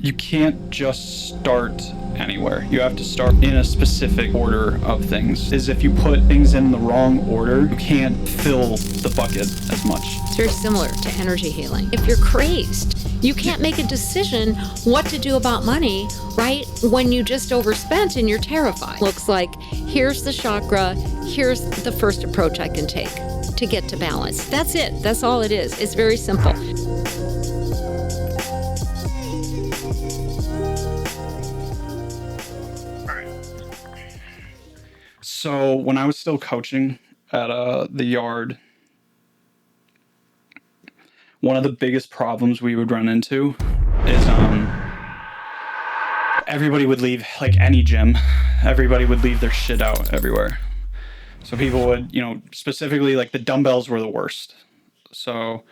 You can't just start anywhere. You have to start in a specific order of things. Is if you put things in the wrong order, you can't fill the bucket as much. It's very similar to energy healing. If you're crazed, you can't make a decision what to do about money, right? When you just overspent and you're terrified. Looks like, here's the chakra, here's the first approach I can take to get to balance. That's it. That's all it is. It's very simple. So when I was still coaching at the yard, one of the biggest problems we would run into is everybody would leave, like any gym, everybody would leave their shit out everywhere. So people would, specifically like the dumbbells were the worst. So,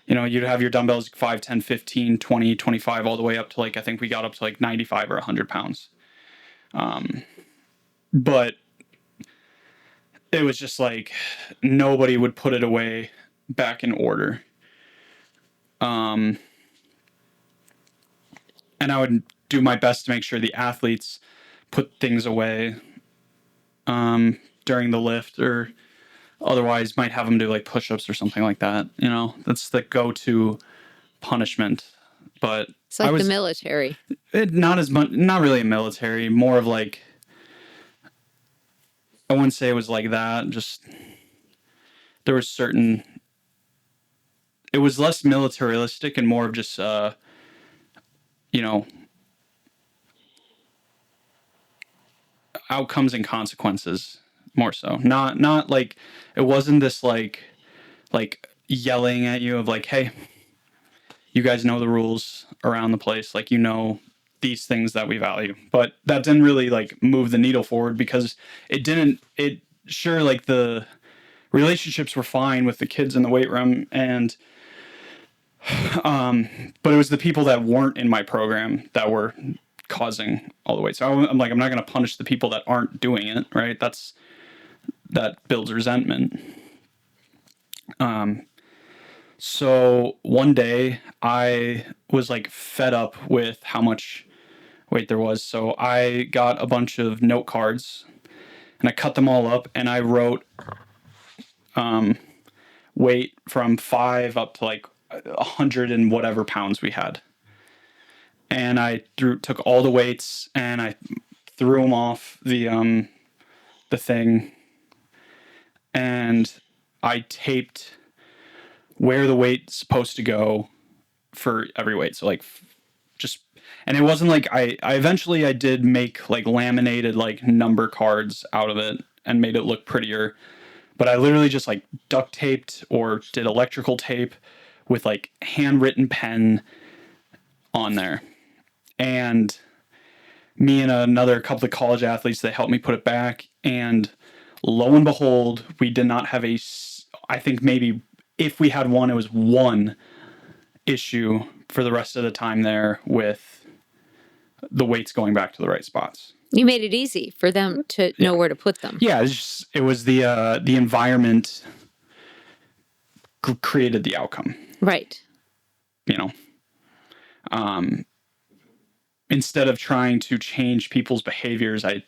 you'd have your dumbbells 5, 10, 15, 20, 25, all the way up to I think we got up to 95 or 100 pounds. But it was just nobody would put it away back in order. And I would do my best to make sure the athletes put things away during the lift, or otherwise might have them do push-ups or something like that. That's the go-to punishment. But it's like the military. Not as much, not really a military, more of I wouldn't say it was like that. Just there was it was less militaristic and more of just, outcomes and consequences more so. Not it wasn't this yelling at you of hey, you guys know the rules around the place. These things that we value, but that didn't really move the needle forward because the relationships were fine with the kids in the weight room, and but it was the people that weren't in my program that were causing all the weight. So I'm not going to punish the people that aren't doing it, right? That builds resentment. So one day I was fed up with how much weight there was. So I got a bunch of note cards and I cut them all up and I wrote weight from 5 up to 100 and whatever pounds we had. And I took all the weights and I threw them off the thing, and I taped where the weight's supposed to go for every weight. So and it wasn't I eventually I did make laminated number cards out of it and made it look prettier. But I literally just duct taped or did electrical tape with handwritten pen on there. And me and another couple of college athletes, they helped me put it back. And lo and behold, we did not have I think maybe if we had one, it was one issue for the rest of the time there with the weights going back to the right spots. You made it easy for them to know where to put them. Yeah, it was the environment created the outcome. Right. Instead of trying to change people's behaviors, I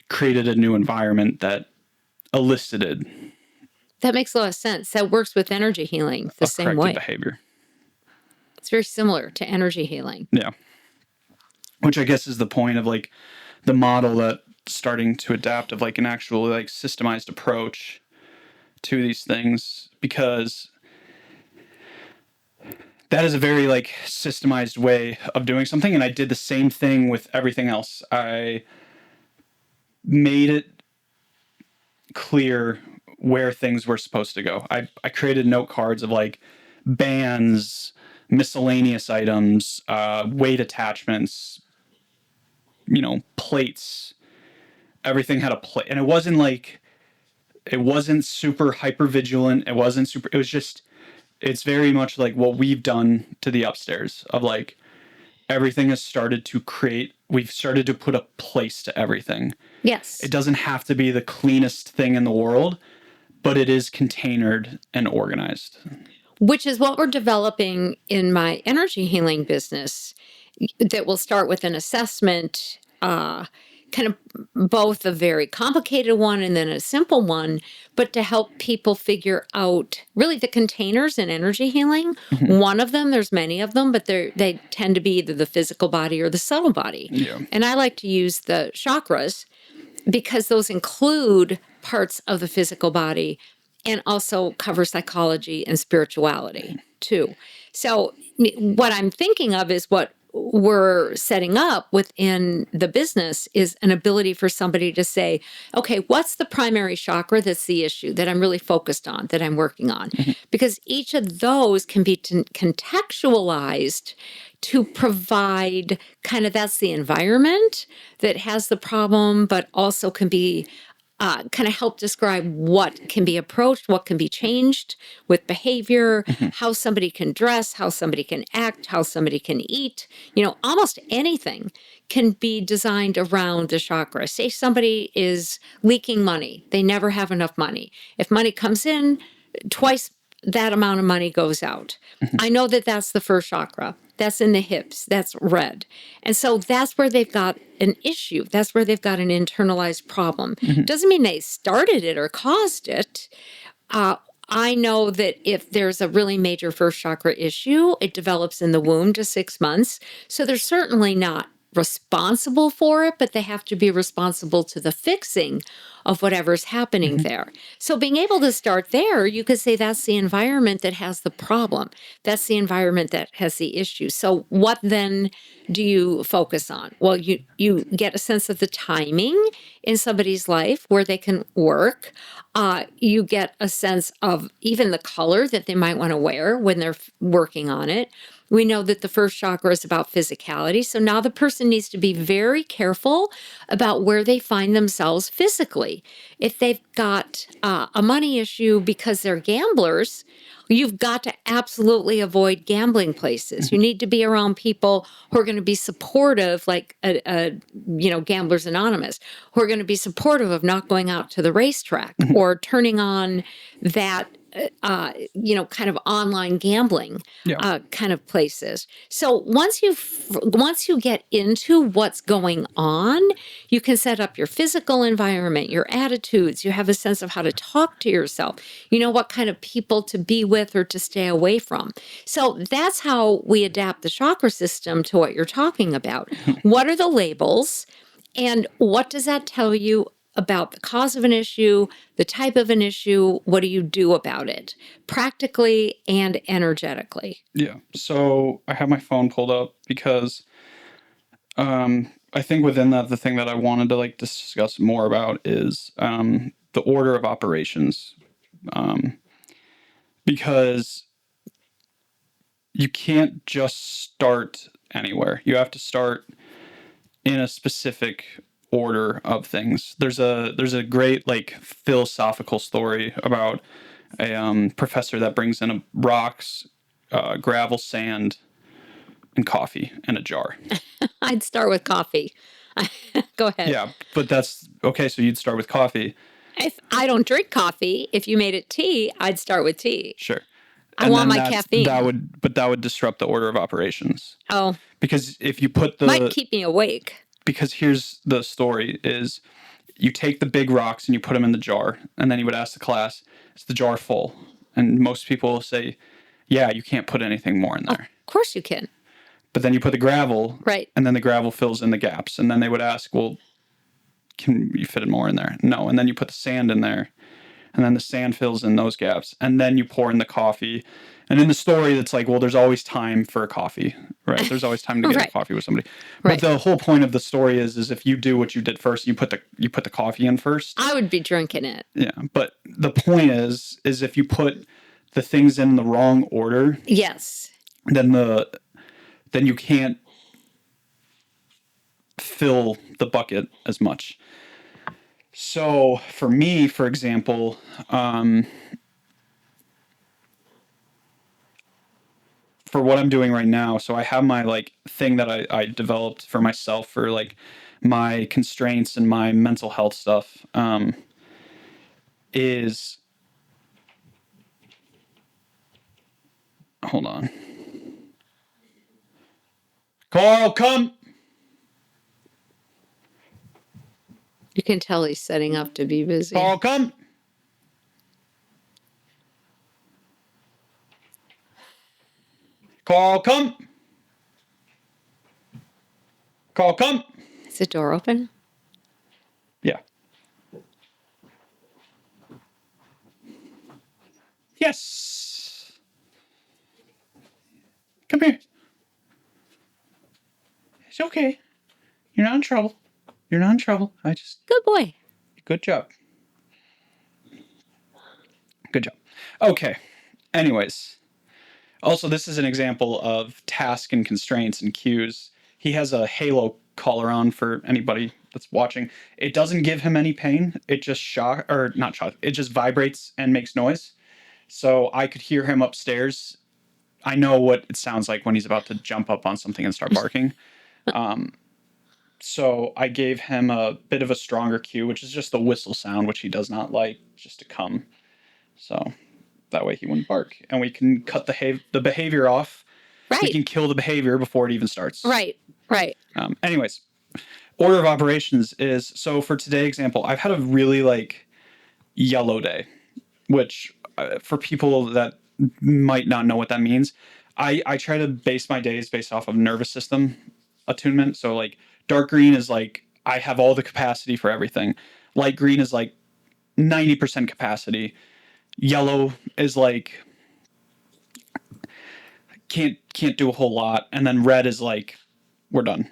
created a new environment that elicited. That makes a lot of sense. That works with energy healing the same way. Behavior. It's very similar to energy healing. Yeah. Which I guess is the point of the model that starting to adapt of an actual systemized approach to these things, because that is a very systemized way of doing something. And I did the same thing with everything else. I made it clear where things were supposed to go. I created note cards of bands, miscellaneous items, weight attachments, plates. Everything had a plate. And it wasn't super hyper vigilant. It was just, it's very much what we've done to the upstairs of everything has started to we've started to put a place to everything. Yes. It doesn't have to be the cleanest thing in the world, but it is containered and organized. Which is what we're developing in my energy healing business, that will start with an assessment, kind of both a very complicated one and then a simple one, but to help people figure out really the containers in energy healing. One of them, there's many of them, but they tend to be either the physical body or the subtle body. Yeah. And I like to use the chakras because those include parts of the physical body and also cover psychology and spirituality too. So what I'm thinking of is what we're setting up within the business is an ability for somebody to say, okay, what's the primary chakra that's the issue that I'm really focused on, that I'm working on? Because each of those can be contextualized to provide kind of, that's the environment that has the problem, but also can be kind of help describe what can be approached, what can be changed with behavior, how somebody can dress, how somebody can act, how somebody can eat. Almost anything can be designed around the chakra. Say somebody is leaking money. They never have enough money. If money comes in, twice that amount of money goes out. I know that that's the first chakra. That's in the hips. That's red. And so that's where they've got an issue. That's where they've got an internalized problem. Doesn't mean they started it or caused it. I know that if there's a really major first chakra issue, it develops in the womb to 6 months. So they're certainly not responsible for it, but they have to be responsible to the fixing of whatever's happening there. So being able to start there, you could say that's the environment that has the problem. That's the environment that has the issue. So what then do you focus on? Well, you get a sense of the timing in somebody's life where they can work. You get a sense of even the color that they might want to wear when they're working on it. We know that the first chakra is about physicality. So now the person needs to be very careful about where they find themselves physically. If they've got a money issue because they're gamblers, you've got to absolutely avoid gambling places. You need to be around people who are going to be supportive, like Gamblers Anonymous, who are going to be supportive of not going out to the racetrack or turning on that kind of online gambling kind of places. So once you get into what's going on, you can set up your physical environment, your attitudes. You have a sense of how to talk to yourself. You know what kind of people to be with or to stay away from. So that's how we adapt the chakra system to what you're talking about. What are the labels? And what does that tell you about the cause of an issue, the type of an issue? What do you do about it, practically and energetically? Yeah. So I have my phone pulled up because I think within that, the thing that I wanted to discuss more about is the order of operations. Because you can't just start anywhere. You have to start in a specific order of things. There's a great philosophical story about a professor that brings in rocks, gravel, sand, and coffee in a jar. I'd start with coffee. Go ahead. Yeah, but that's okay. So you'd start with coffee. If I don't drink coffee, if you made it tea, I'd start with tea. Sure. I want my caffeine. That would disrupt the order of operations. Oh. Because if you put might keep me awake. Because here's the story is you take the big rocks and you put them in the jar, and then you would ask the class, is the jar full? And most people will say, yeah, you can't put anything more in there. Of course you can. But then you put the gravel, right, and then the gravel fills in the gaps. And then they would ask, well, can you fit more in there? No. And then you put the sand in there, and then the sand fills in those gaps. And then you pour in the coffee. And in the story, it's like, well, there's always time for a coffee, right? There's always time to get a coffee with somebody. But the whole point of the story is if you do what you did first, you put the coffee in first. I would be drinking it. Yeah, but the point is if you put the things in the wrong order, yes, then you can't fill the bucket as much. So for me, for example, for what I'm doing right now, so I have my thing that I developed for myself for my constraints and my mental health stuff, is, hold on. Carl, come. You can tell he's setting up to be busy. Carl, come. Carl, come. Carl, come. Is the door open? Yeah. Yes. Come here. It's okay. You're not in trouble. You're not in trouble. Good boy. Good job. Good job. Okay. Anyways. Also, this is an example of task and constraints and cues. He has a halo collar on for anybody that's watching. It doesn't give him any pain. It just it just vibrates and makes noise. So I could hear him upstairs. I know what it sounds like when he's about to jump up on something and start barking. So I gave him a bit of a stronger cue, which is just the whistle sound, which he does not like, just to come. So that way he wouldn't bark. And we can cut the behavior off. Right. We can kill the behavior before it even starts. Right. Anyways, order of operations is, so for today's example, I've had a really yellow day, which for people that might not know what that means, I try to base my days based off of nervous system attunement. So dark green is I have all the capacity for everything. Light green is 90% capacity. Yellow is can't do a whole lot, and then red is we're done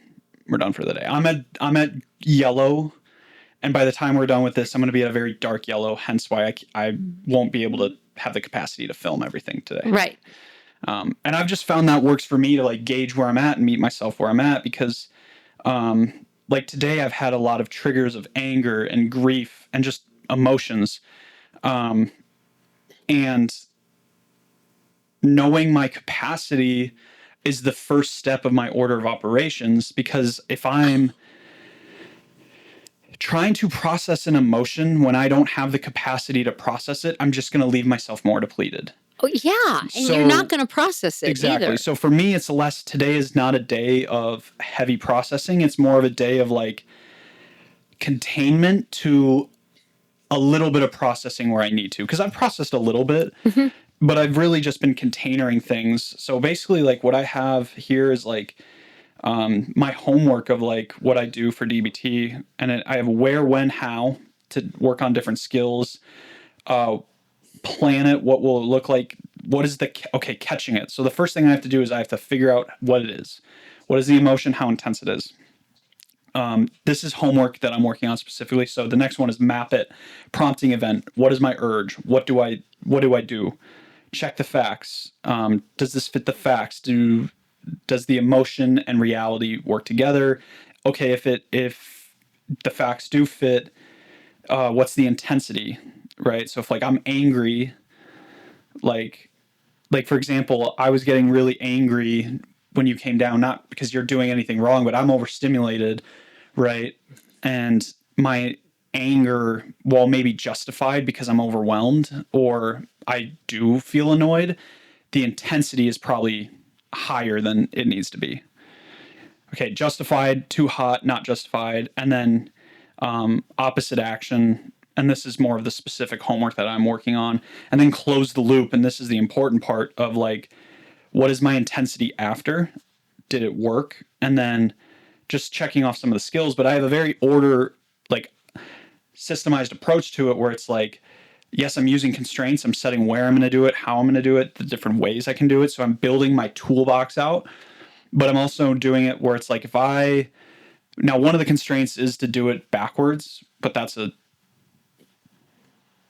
for the day. I'm at yellow, and by the time we're done with this, I'm going to be at a very dark yellow, hence why I won't be able to have the capacity to film everything today. Right. And I've just found that works for me to gauge where I'm at and meet myself where I'm at, because today I've had a lot of triggers of anger and grief and just emotions. And knowing my capacity is the first step of my order of operations, because if I'm trying to process an emotion when I don't have the capacity to process it, I'm just going to leave myself more depleted. Oh, yeah. And you're not going to process it exactly. either. So for me, it's today is not a day of heavy processing. It's more of a day of containment to a little bit of processing where I need to, because I've processed a little bit, but I've really just been containering things. So basically what I have here is my homework of what I do for DBT, and I have where, when, how to work on different skills, plan it, what will it look like, what is catching it. So the first thing I have to do is I have to figure out what it is. What is the emotion, how intense it is. This is homework that I'm working on specifically. So the next one is map it, prompting event. What is my urge? What do I do? Check the facts. Does this fit the facts? Does the emotion and reality work together? Okay, if the facts do fit, what's the intensity, right? So if I'm angry, for example, I was getting really angry when you came down, not because you're doing anything wrong, but I'm overstimulated, right? And my anger, while maybe justified because I'm overwhelmed or I do feel annoyed, the intensity is probably higher than it needs to be. Okay, justified, too hot, not justified, and then opposite action. And this is more of the specific homework that I'm working on. And then close the loop. And this is the important part of what is my intensity after? Did it work? And then just checking off some of the skills. But I have a very systemized approach to it where it's yes, I'm using constraints. I'm setting where I'm going to do it, how I'm going to do it, the different ways I can do it. So I'm building my toolbox out. But I'm also doing it where it's now one of the constraints is to do it backwards, but that's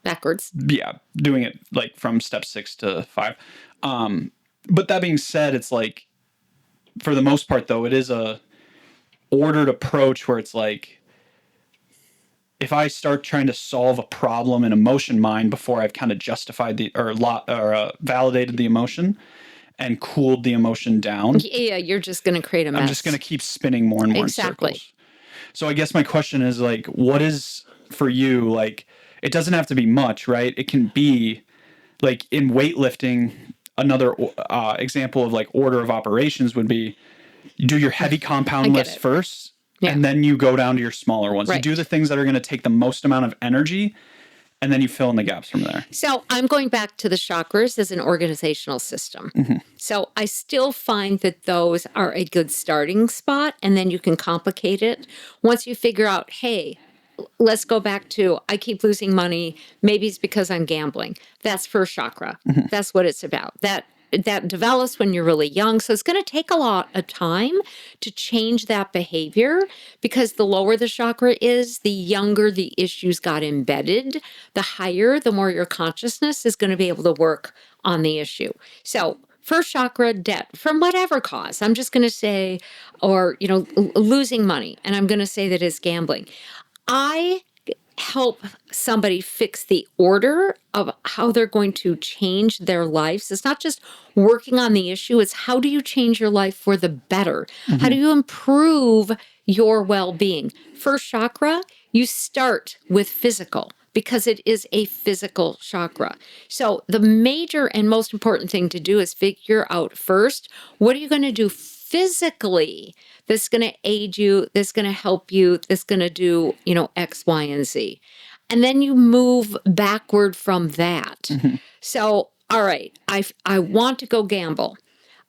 backwards. Yeah, doing it from step 6 to 5. But that being said, it's for the most part though, it is a ordered approach where it's if I start trying to solve a problem in emotion mind before I've kind of justified validated the emotion and cooled the emotion down. Yeah, you're just going to create a mess. I'm just going to keep spinning more and more in circles. So I guess my question is what is for you, it doesn't have to be much, right? It can be in weightlifting, another example of order of operations would be You do your heavy compound lifts first, and then you go down to your smaller ones. You do the things that are going to take the most amount of energy, and then you fill in the gaps from there. So I'm going back to the chakras as an organizational system. So I still find that those are a good starting spot, and then you can complicate it once you figure out, hey, let's go back to, I keep losing money. Maybe it's because I'm gambling. That's first chakra. That's what it's about. That develops when you're really young. So it's going to take a lot of time to change that behavior, because the lower the chakra is, the younger the issues got embedded. The higher, the more your consciousness is going to be able to work on the issue. So first chakra, debt from whatever cause. I'm just going to say, or, losing money. And I'm going to say that it's gambling. I help somebody fix the order of how they're going to change their lives. It's not just working on the issue. It's how do you change your life for the better? How do you improve your well-being? First chakra, you start with physical, because it is a physical chakra. So the major and most important thing to do is figure out first, what are you going to do physically that's going to aid you, that's going to help you, that's going to do, X, Y, and Z. And then you move backward from that. So, all right, I want to go gamble.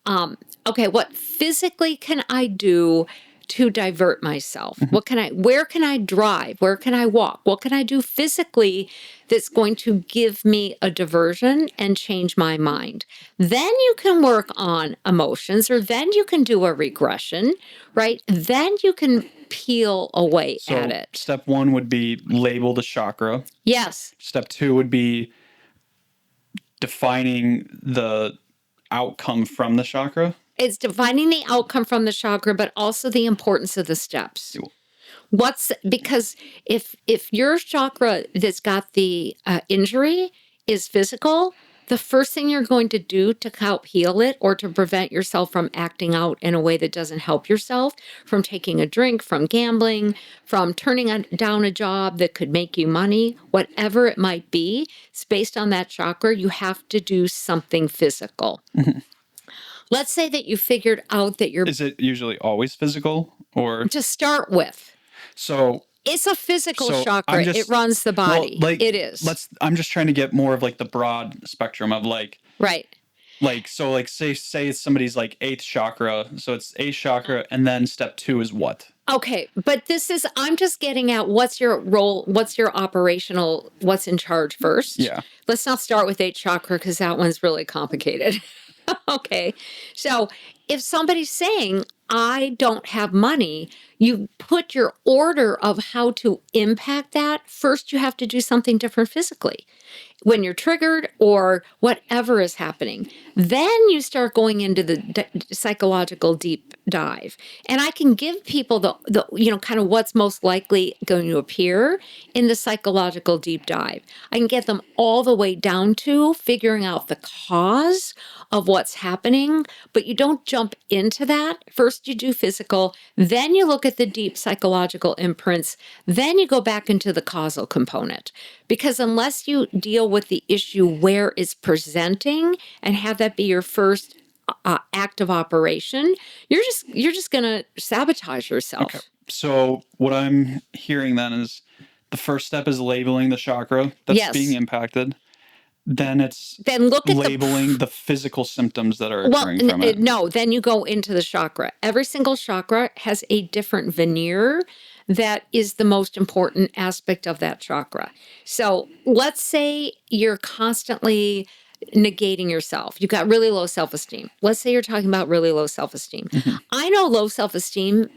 Okay, what physically can I do to divert myself? Where can I drive? Where can I walk? What can I do physically that's going to give me a diversion and change my mind? Then you can work on emotions, or then you can do a regression, right? Then you can peel away at it. Step 1 would be label the chakra. Yes. Step 2 would be defining the outcome from the chakra. It's defining the outcome from the chakra, but also the importance of the steps. Because if your chakra that's got the injury is physical, the first thing you're going to do to help heal it, or to prevent yourself from acting out in a way that doesn't help yourself, from taking a drink, from gambling, from turning down a job that could make you money, whatever it might be, it's based on that chakra. You have to do something physical. Let's say that you figured out that Is it usually always physical, or? To start with. So it's a physical chakra. It runs the body. It is. I'm just trying to get more of like the broad spectrum of right. Say somebody's like 8th chakra. So it's 8th chakra, and then step 2 is what? Okay, but I'm just getting at what's your role, what's your operational, what's in charge first. Yeah. Let's not start with 8th chakra, because that one's really complicated. Okay, so if somebody's saying, I don't have money, you put your order of how to impact that. First, you have to do something different physically when you're triggered or whatever is happening. Then you start going into the psychological deep dive. And I can give people the kind of what's most likely going to appear in the psychological deep dive. I can get them all the way down to figuring out the cause of what's happening, but you don't jump into that. First, you do physical, then you look at the deep psychological imprints, then you go back into the causal component. Because unless you deal with the issue where it's presenting and have that be your first act of operation, you're just going to sabotage yourself. Okay. So what I'm hearing then is the first step is labeling the chakra that's being impacted. Then look at labeling the physical symptoms that are occurring from it. No, then you go into the chakra. Every single chakra has a different veneer that is the most important aspect of that chakra. So let's say you're constantly negating yourself. You've got really low self-esteem. Let's say you're talking about really low self-esteem. I know low self-esteem,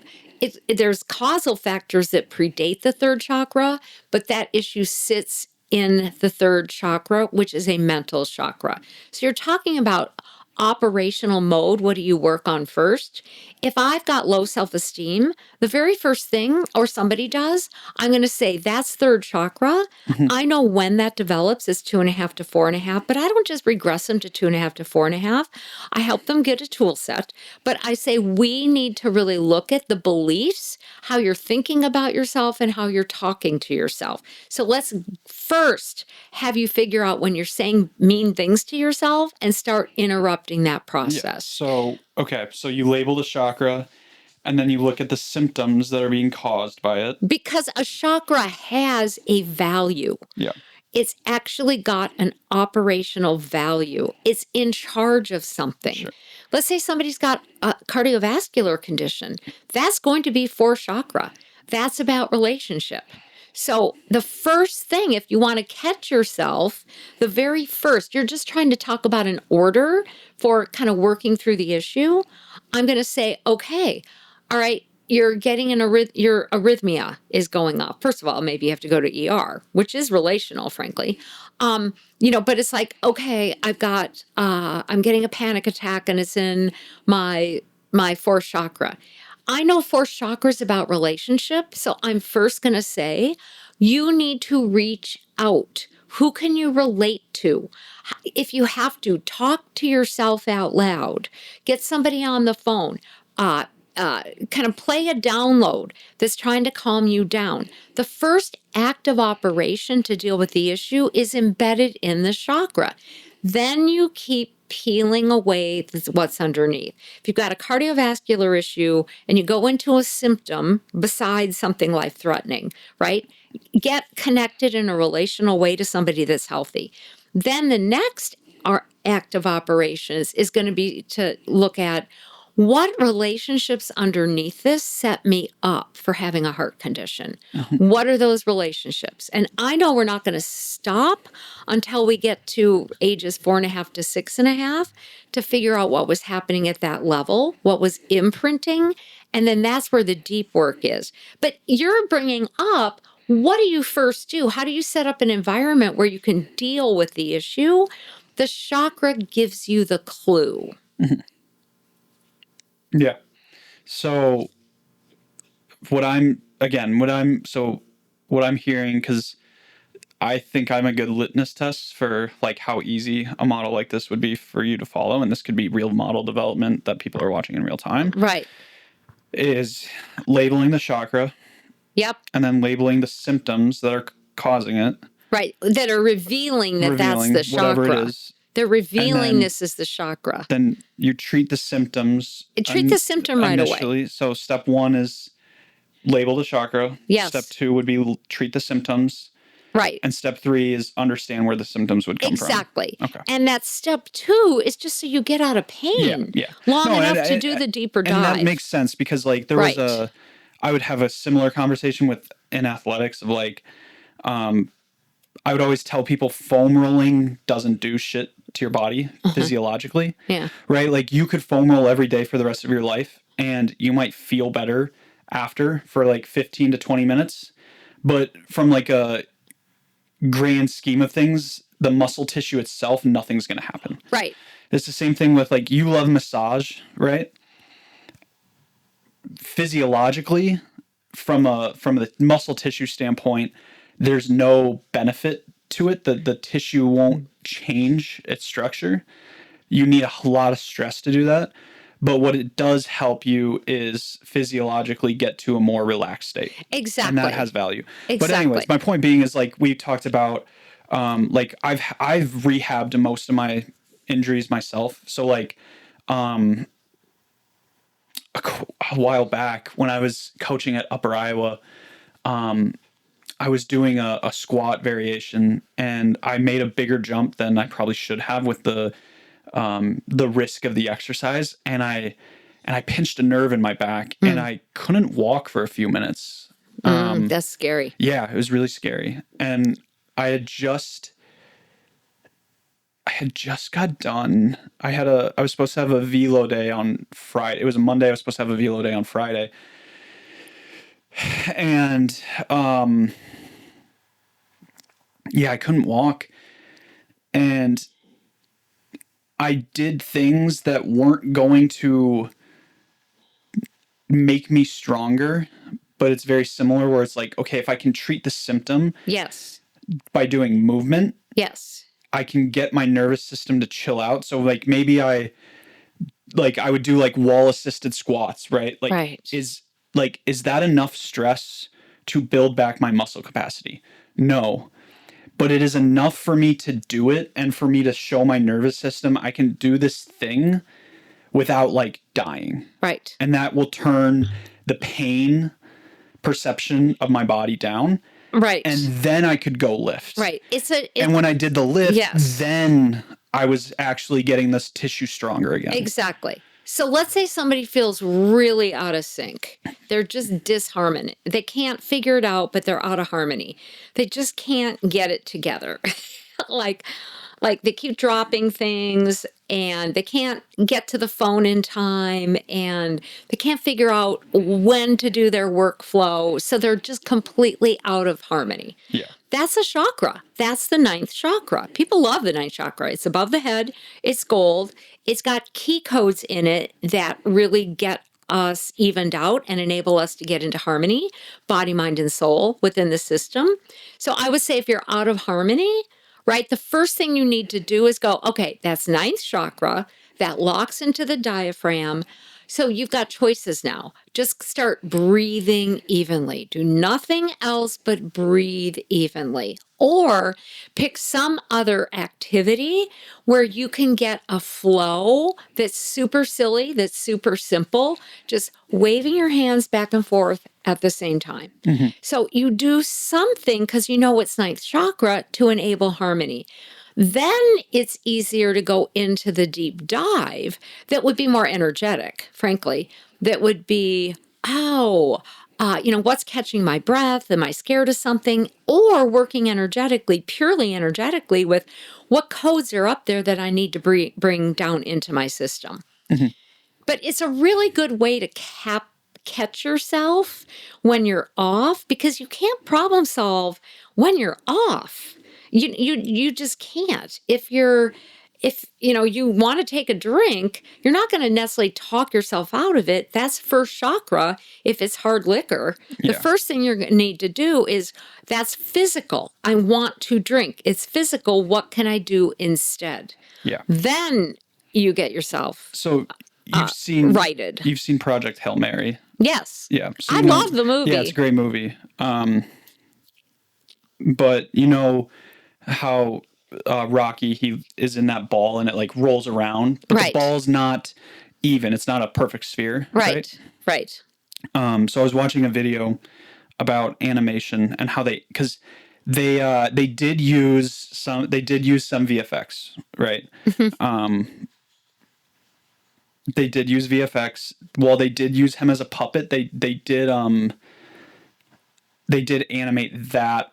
there's causal factors that predate the 3rd chakra, but that issue sits in the 3rd chakra, which is a mental chakra. So you're talking about operational mode. What do you work on first? If I've got low self-esteem, the very first thing, or somebody does, I'm going to say that's 3rd chakra. I know when that develops is 2.5 to 4.5, but I don't just regress them to 2.5 to 4.5. I help them get a tool set, but I say we need to really look at the beliefs, how you're thinking about yourself and how you're talking to yourself. So let's first have you figure out when you're saying mean things to yourself and start interrupting that process. Yeah. So you label the chakra, And then you look at the symptoms that are being caused by it. Because a chakra has a value. Yeah. It's actually got an operational value. It's in charge of something. Sure. Let's say somebody's got a cardiovascular condition. That's going to be for chakra. That's about relationship. So the first thing, if you want to catch yourself, the very first, you're just trying to talk about an order for kind of working through the issue. I'm going to say, okay, all right, you're getting your arrhythmia is going up. First of all, maybe you have to go to ER, which is relational, frankly. But it's like, okay, I'm getting a panic attack and it's in my fourth chakra. I know fourth chakra is about relationship. So I'm first going to say, you need to reach out. Who can you relate to? If you have to, talk to yourself out loud. Get somebody on the phone. Kind of play a download that's trying to calm you down. The first act of operation to deal with the issue is embedded in the chakra. Then you keep peeling away what's underneath. If you've got a cardiovascular issue and you go into a symptom besides something life-threatening, right? Get connected in a relational way to somebody that's healthy. Then the next act of operations is going to be to look at what relationships underneath this set me up for having a heart condition? What are those relationships? And I know we're not going to stop until we get to ages 4.5 to 6.5 to figure out what was happening at that level, what was imprinting. And then that's where the deep work is. But you're bringing up, what do you first do? How do you set up an environment where you can deal with the issue? The chakra gives you the clue. Yeah. So what I'm hearing, because I think I'm a good litmus test for like how easy a model like this would be for you to follow. And this could be real model development that people are watching in real time. Right. Is labeling the chakra. Yep. And then labeling the symptoms that are causing it. Right. That are revealing that's the chakra. Whatever it is. They're revealing this is the chakra. Then you treat the symptoms. Treat the symptom right away. So step 1 is label the chakra. Yes. Step 2 would be treat the symptoms. Right. And step 3 is understand where the symptoms would come from. Exactly. Okay. And that step 2 is just so you get out of pain long enough to do the deeper dive. And that makes sense because like there was I would have a similar conversation in athletics of like, I would always tell people foam rolling doesn't do shit to your body physiologically. Yeah. Right? Like you could foam roll every day for the rest of your life and you might feel better after for like 15 to 20 minutes. But from like a grand scheme of things, the muscle tissue itself, nothing's going to happen. Right. It's the same thing with like you love massage, right? Physiologically, from the muscle tissue standpoint, there's no benefit to it. The tissue won't change its structure. You need a lot of stress to do that. But what it does help you is physiologically get to a more relaxed state. Exactly. And that has value. Exactly. But anyways, my point being is like we talked about, like I've rehabbed most of my injuries myself. So like, a while back when I was coaching at Upper Iowa, I was doing a squat variation and I made a bigger jump than I probably should have with the risk of the exercise. And I pinched a nerve in my back and I couldn't walk for a few minutes. That's scary. Yeah, it was really scary. And I had just got done. I was supposed to have a velo day on Friday. It was a Monday. I was supposed to have a velo day on Friday. And, I couldn't walk. And I did things that weren't going to make me stronger, but it's very similar where it's like, okay, if I can treat the symptom by doing movement, I can get my nervous system to chill out. So like maybe I would do like wall assisted squats, right? Like is that enough stress to build back my muscle capacity? No. But it is enough for me to do it and for me to show my nervous system I can do this thing without like dying. Right. And that will turn the pain perception of my body down. Right. And then I could go lift. Right. And when I did the lift, yes. then I was actually getting this tissue stronger again. Exactly. So let's say somebody feels really out of sync. They're just disharmonious. They can't figure it out, but they're out of harmony. They just can't get it together. like they keep dropping things and they can't get to the phone in time and they can't figure out when to do their workflow. So they're just completely out of harmony. Yeah. That's a chakra. That's the 9th chakra. People love the 9th chakra. It's above the head. It's gold. It's got key codes in it that really get us evened out and enable us to get into harmony, body, mind, and soul within the system. So I would say if you're out of harmony, right, the first thing you need to do is go, okay, that's 9th chakra. That locks into the diaphragm. So you've got choices now. Just start breathing evenly. Do nothing else but breathe evenly. Or pick some other activity where you can get a flow that's super silly, that's super simple, just waving your hands back and forth at the same time. Mm-hmm. So you do something because you know it's 9th chakra to enable harmony. Then it's easier to go into the deep dive that would be more energetic, frankly, that would be, what's catching my breath? Am I scared of something? Or working energetically, purely energetically with what codes are up there that I need to bring down into my system. Mm-hmm. But it's a really good way to catch yourself when you're off because you can't problem solve when you're off. You just can't. If you want to take a drink, you're not going to necessarily talk yourself out of it. That's first chakra. If it's hard liquor, the first thing you're going to need to do is that's physical. I want to drink. It's physical. What can I do instead? Yeah. Then you get yourself you've seen righted. You've seen Project Hail Mary. Yes. Yeah. So I love the movie. Yeah, it's a great movie. But you know how Rocky, he is in that ball and it like rolls around, but the ball's not even. It's not a perfect sphere. Right. So I was watching a video about animation and how because they did use some VFX, right? They did use VFX. While they did use him as a puppet, they did animate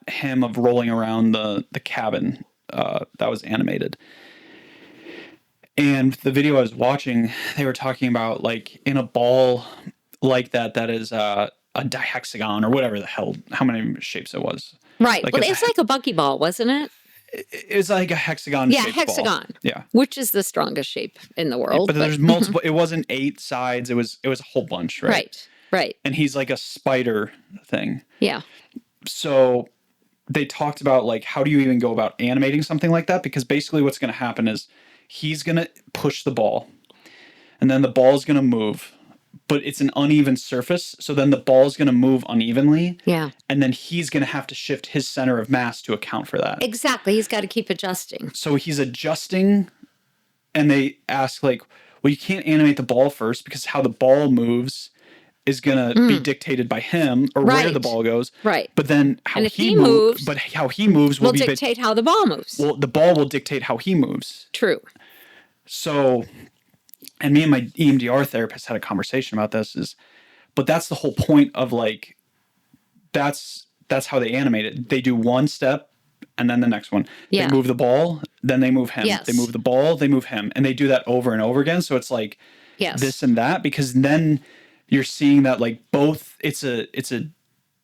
him of rolling around the cabin. That was animated. And the video I was watching, they were talking about like in a ball like that is a dihexagon or whatever the hell, how many shapes it was. Right. Like it's like a buckyball, wasn't it? It's like a hexagon. Yeah, hexagon. Ball. Yeah. Which is the strongest shape in the world. But there's multiple. It wasn't 8 sides. It was a whole bunch, right? Right. And he's like a spider thing. Yeah. So they talked about like, how do you even go about animating something like that? Because basically what's going to happen is he's going to push the ball and then the ball is going to move, but it's an uneven surface. So then the ball is going to move unevenly. Yeah. And then he's going to have to shift his center of mass to account for that. Exactly. He's got to keep adjusting. So he's adjusting and they ask like, well, you can't animate the ball first because how the ball moves is going to be dictated by him or where the ball goes. Right. But then how he moves will dictate how the ball moves. Well, the ball will dictate how he moves. True. So, and me and my EMDR therapist had a conversation about this but that's the whole point of like, that's how they animate it. They do one step and then the next one. Yeah. They move the ball, then they move him. Yes. They move the ball, they move him. And they do that over and over again. So it's like this and that, because then you're seeing that like both, it's a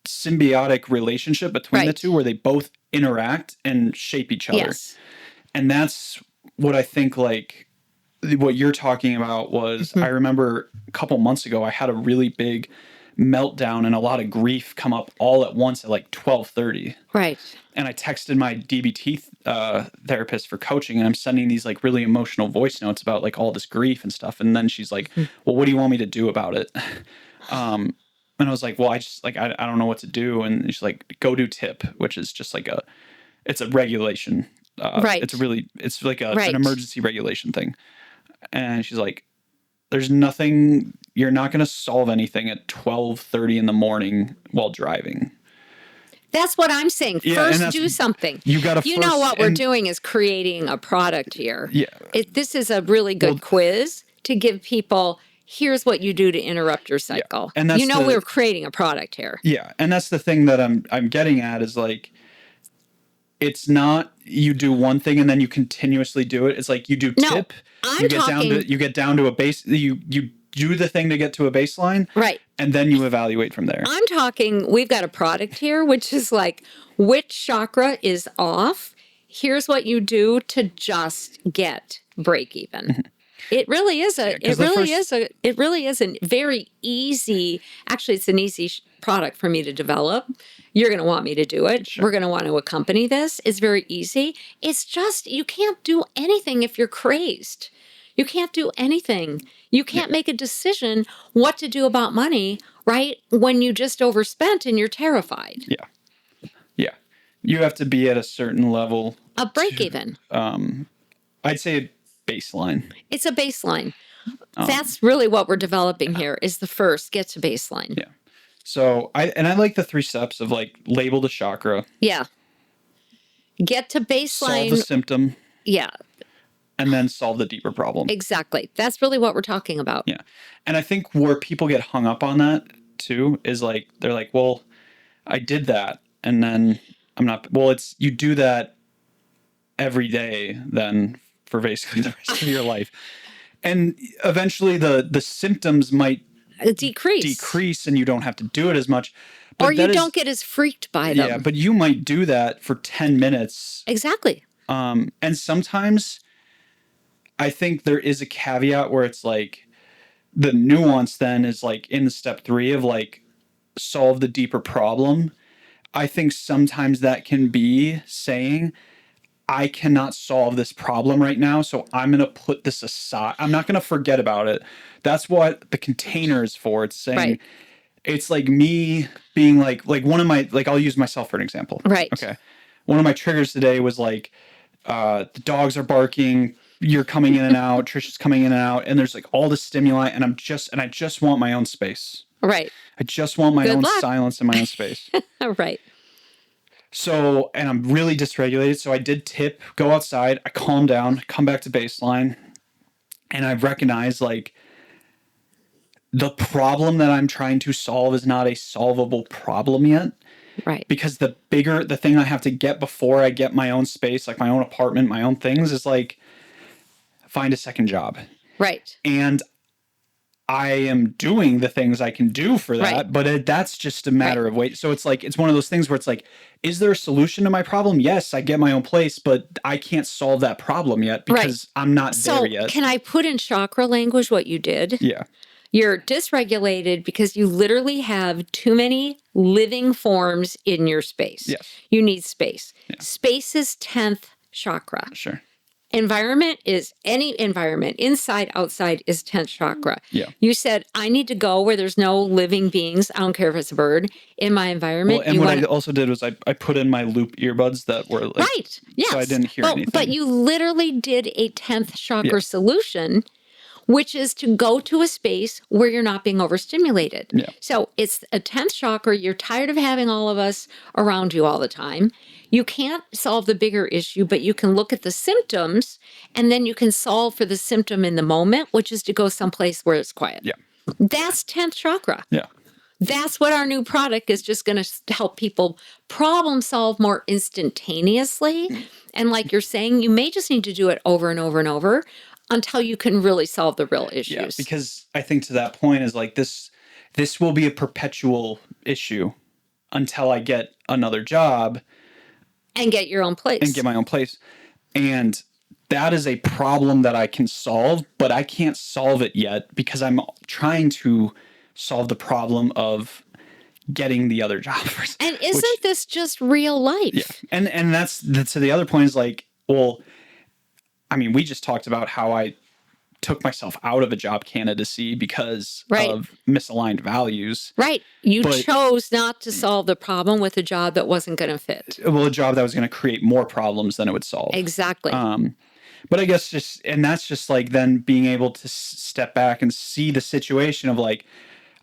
symbiotic relationship between the two where they both interact and shape each other. Yes. And that's what I think like what you're talking about was, I remember a couple months ago, I had a really big meltdown and a lot of grief come up all at once at like 12:30. Right. And I texted my DBT therapist for coaching and I'm sending these like really emotional voice notes about like all this grief and stuff. And then she's like, well, what do you want me to do about it? And I was like, well, I just like, I don't know what to do. And she's like, go do TIP, which is just like it's a regulation. Right. It's like an emergency regulation thing. And she's like, there's nothing, you're not going to solve anything at 12:30 in the morning while driving. That's what I'm saying. Yeah, First, do something. You got to You know what we're doing is creating a product here. Yeah. This is a really good quiz to give people, here's what you do to interrupt your cycle. Yeah. And that's we're creating a product here. Yeah. And that's the thing that I'm getting at is like, it's not you do one thing and then you continuously do it. It's like you do tip. You get down to a base. You do the thing to get to a baseline. Right. And then you evaluate from there. I'm talking, we've got a product here, which is like, which chakra is off? Here's what you do to just get break even. Mm-hmm. It really is a very easy, actually it's an easy product for me to develop. You're going to want me to do it. Sure. We're going to want to accompany this. It's very easy. It's just, you can't do anything if you're crazed. You can't do anything. You can't make a decision what to do about money, right? When you just overspent and you're terrified. Yeah. Yeah. You have to be at a certain level. A break even. I'd say baseline. It's a baseline. That's really what we're developing here is the first, get to baseline. Yeah. So I like the 3 steps of like label the chakra. Yeah. Get to baseline. Solve the symptom. Yeah. And then solve the deeper problem. Exactly. That's really what we're talking about. Yeah. And I think where people get hung up on that too is like, they're like, well, I did that. And then you do that every day then for basically the rest of your life. And eventually the symptoms might decrease and you don't have to do it as much. But or you don't get as freaked by them. Yeah, but you might do that for 10 minutes. Exactly. And sometimes I think there is a caveat where it's like the nuance then is like in step 3 of like solve the deeper problem. I think sometimes that can be saying, I cannot solve this problem right now, so I'm going to put this aside. I'm not going to forget about it. That's what the container is for. It's saying, It's like me being like one of my, like I'll use myself for an example. Right. Okay. One of my triggers today was like, the dogs are barking, you're coming in and out, Trisha's coming in and out, and there's like all the stimuli, and I just want my own space. Right. I just want my own silence and my own space. Right. So, and I'm really dysregulated. So I did tip, go outside, I calm down, come back to baseline, and I recognize like the problem that I'm trying to solve is not a solvable problem yet. Right. Because the thing I have to get before I get my own space, like my own apartment, my own things, is like find a second job. Right. And I am doing the things I can do for that, but that's just a matter of wait. So it's like, it's one of those things where it's like, is there a solution to my problem? Yes, I get my own place, but I can't solve that problem yet because I'm not there yet. So can I put in chakra language what you did? Yeah. You're dysregulated because you literally have too many living forms in your space. Yes. You need space. Yeah. Space is 10th chakra. Sure. Environment is any environment, inside, outside is 10th chakra. Yeah. You said, I need to go where there's no living beings. I don't care if it's a bird in my environment. Well, and what I also did was I put in my loop earbuds that were like, right. Yes. So I didn't hear anything. But you literally did a 10th chakra solution, which is to go to a space where you're not being overstimulated. Yeah. So it's a 10th chakra. You're tired of having all of us around you all the time. You can't solve the bigger issue, but you can look at the symptoms and then you can solve for the symptom in the moment, which is to go someplace where it's quiet. Yeah. That's 10th chakra. Yeah. That's what our new product is just going to help people problem solve more instantaneously. And like you're saying, you may just need to do it over and over and over until you can really solve the real issues. Yeah, because I think to that point is like this will be a perpetual issue until I get another job. And get your own place. And get my own place. And that is a problem that I can solve, but I can't solve it yet because I'm trying to solve the problem of getting the other job first. And isn't this just real life? Yeah. And that's to the other point is like, well, I mean, we just talked about how I took myself out of a job candidacy because of misaligned values. Right. You chose not to solve the problem with a job that wasn't going to fit. Well, a job that was going to create more problems than it would solve. Exactly. But I guess that's just like then being able to step back and see the situation of like,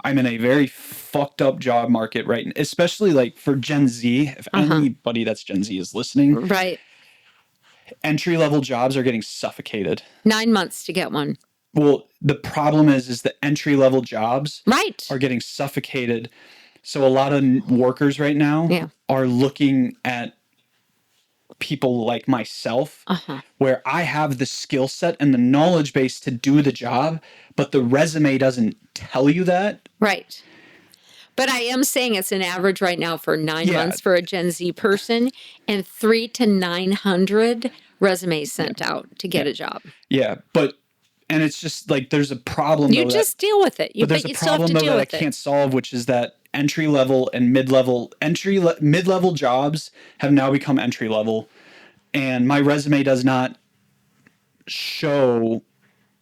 I'm in a very fucked up job market, right? Especially like for Gen Z, if anybody that's Gen Z is listening, Right. entry level jobs are getting suffocated. 9 months to get one. Well, the problem is the entry level jobs Right. are getting suffocated. So a lot of workers right now are looking at people like myself, where I have the skill set and the knowledge base to do the job, but the resume doesn't tell you that. Right. But I am saying it's an average right now for 9 months for a Gen Z person, and 300 to 900 resumes sent out to get a job. Yeah, and it's just like there's a problem. You just deal with it. But there's a problem though that I can't solve, which is that entry level and mid level jobs have now become entry level, and my resume does not show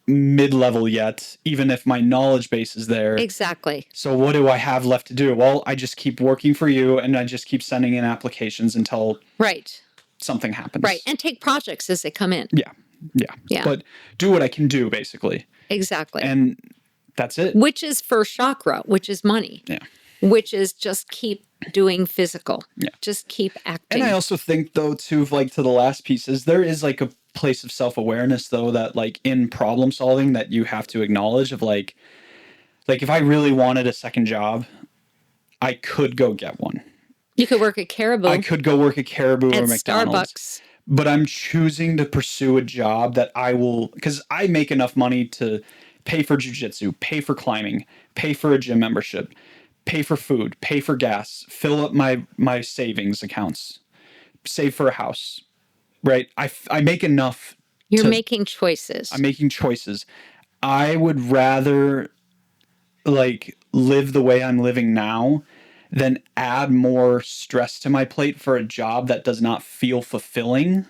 mid level yet, even if my knowledge base is there. Exactly. So what do I have left to do? Well, I just keep working for you, and I just keep sending in applications until something happens. Right, and take projects as they come in. Yeah. But do what I can do, basically. Exactly. And that's it. Which is first chakra, which is money. Yeah. Which is just keep doing physical. Yeah. Just keep acting. And I also think, though, too, like to the last pieces, there is like a place of self-awareness, though, that like in problem solving that you have to acknowledge of like if I really wanted a second job, I could go get one. You could work at Caribou. I could go work at Caribou or McDonald's. Starbucks. But I'm choosing to pursue a job that I will, because I make enough money to pay for jujitsu, pay for climbing, pay for a gym membership, pay for food, pay for gas, fill up my savings accounts, save for a house, right? I make enough. You're making choices. I'm making choices. I would rather like live the way I'm living now than add more stress to my plate for a job that does not feel fulfilling.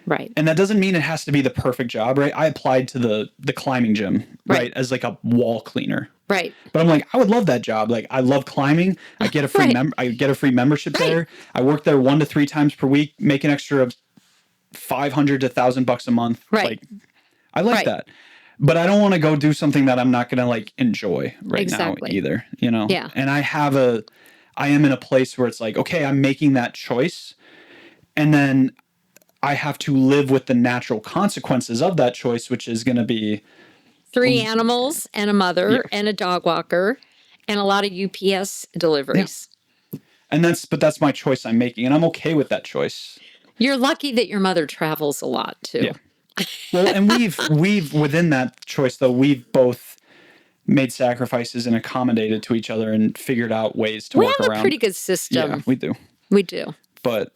Right. And that doesn't mean it has to be the perfect job, right? I applied to the climbing gym, right, as like a wall cleaner. Right. But I'm like, I would love that job. Like, I love climbing. I get a free I get a free membership there. I work there 1 to 3 times per week, make an extra $500 to $1,000 a month. Right. Like, I like that. But I don't want to go do something that I'm not going to like enjoy now either, you know? Yeah. And I am in a place where it's like, okay, I'm making that choice. And then I have to live with the natural consequences of that choice, which is going to be 3 animals and a mother and a dog walker and a lot of UPS deliveries. Yeah. And that's my choice I'm making. And I'm okay with that choice. You're lucky that your mother travels a lot too. Yeah. Well, and we've within that choice though, we've both made sacrifices and accommodated to each other and figured out ways to work around. We have a pretty good system. Yeah, we do. We do. But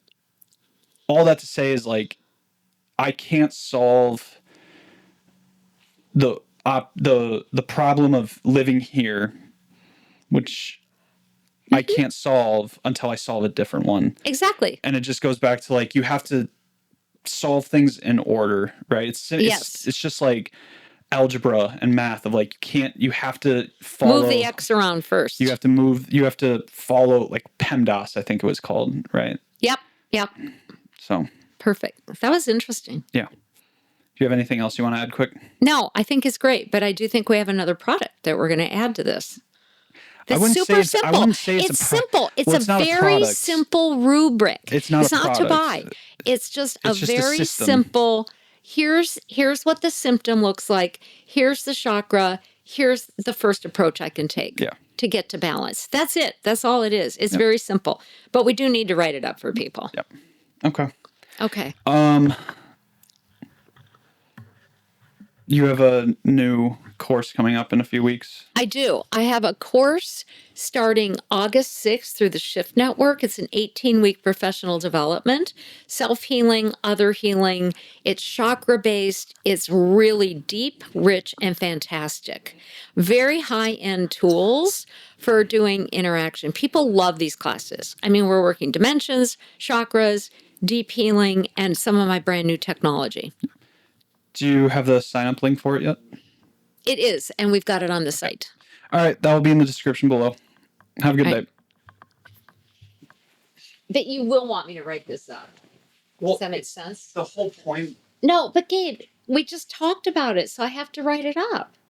all that to say is like, I can't solve the problem of living here, which I can't solve until I solve a different one. Exactly. And it just goes back to like, you have to solve things in order, right? It's just like algebra and math of like, you have to follow. Move the X around first. You have to follow like PEMDAS, I think it was called, right? Yep. So. Perfect. That was interesting. Yeah. Do you have anything else you want to add quick? No, I think it's great, but I do think we have another product that we're going to add to this. That's super simple. I wouldn't say it's simple. It's a very simple rubric. It's not to buy. It's just a very simple, here's what the symptom looks like. Here's the chakra. Here's the first approach I can take to get to balance. That's it. That's all it is. It's very simple. But we do need to write it up for people. Yep. Okay. You have a new course coming up in a few weeks. I do. I have a course starting August 6th through the Shift Network. It's an 18-week professional development, self-healing, other healing. It's chakra-based. It's really deep, rich, and fantastic. Very high-end tools for doing interaction. People love these classes. I mean, we're working dimensions, chakras, deep healing, and some of my brand new technology. Do you have the sign-up link for it yet? It is, and we've got it on the site. All right, that will be in the description below. Have a good day. But you will want me to write this up. Does that make sense? The whole point No, but Gabe, we just talked about it, so I have to write it up.